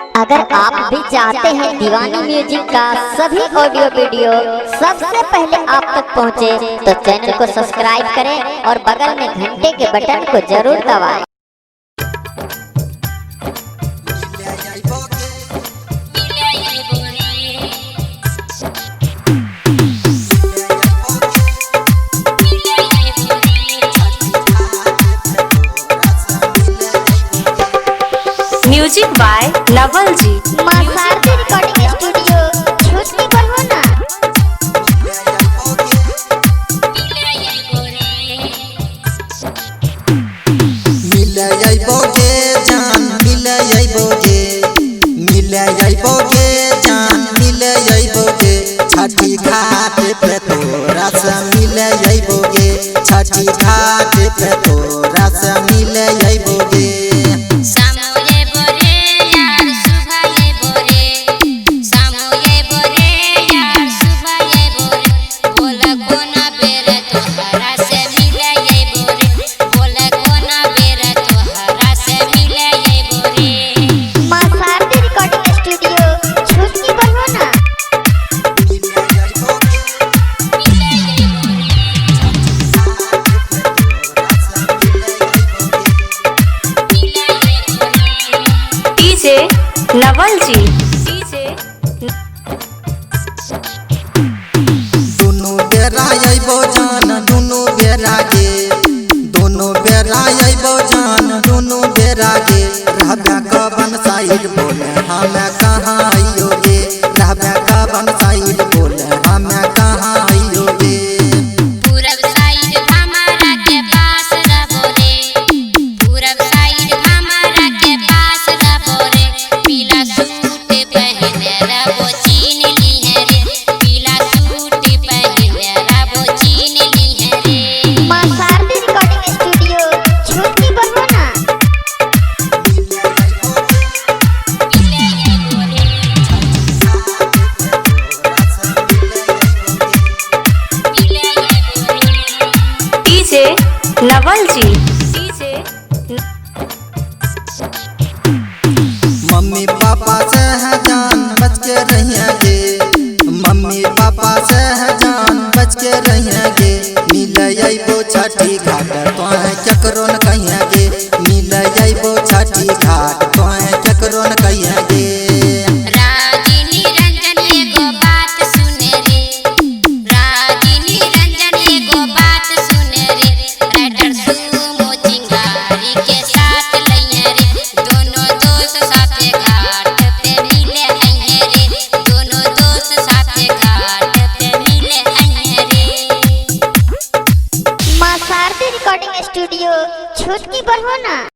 अगर आप भी चाहते हैं दीवानी म्यूजिक का सभी ऑडियो वीडियो सबसे पहले आप तक पहुंचे, तो चैनल को सब्सक्राइब करें और बगल में घंटे के बटन को जरूर दबाएं। म्यूजिक बाय नवल जी। मां शारदा रिकॉर्डिंग स्टूडियो छुट्टी पर हो ना। मिले आइबोगे जान, मिले आइबोगे, मिले आइबोगे जान, मिले आइबोगे छठी घाट पे तोरा से मिले आइबोगे, छठी घाट पे तोरा से मिले आइबोगे। नवल जी दोनों बेरा आइबो जान, दोनों बेरा गे, दोनों बेरा आइबो जान, दोनों बेरा गे। रहबे कवन साइड बोले हमें कहाँ आइयोगे, रहबे कवन साइड बोले हमें कहाँ आइयोगे। पूरब साइड हमारा के पास रहो रे, पूरब साइड हमारा के पास रहो रे। पीला सूट पहने रहो चीन ली है रे, पीला सूट पहने रहो चीन ली है रे। मां शारदा रिकॉर्डिंग स्टूडियो छुट्टी पर हो ना। डीजे नवल जी। मम्मी पापा से है जान बच के रहिएगे, मम्मी पापा से है जान बच के रहिएगे। मिले आइबो छठी घाट तोहे केकरो न कहिएगे, मिले आइबो छठी घाट तोहे केकरो न कहिएगे। रागिनी रंजन एगो बात सुने रे, रागिनी रंजन एगो बात सुने रे। राइटर सुमो चिंगारी के साथ लइहे रे, दोनों दोस्त साथे घाट पे मिले आइहे रे, दोनों दोस्त साथे घाट पे मिले आइहे रे। मां शारदा रिकॉर्डिंग स्टूडियो छुट्टी पर हो ना।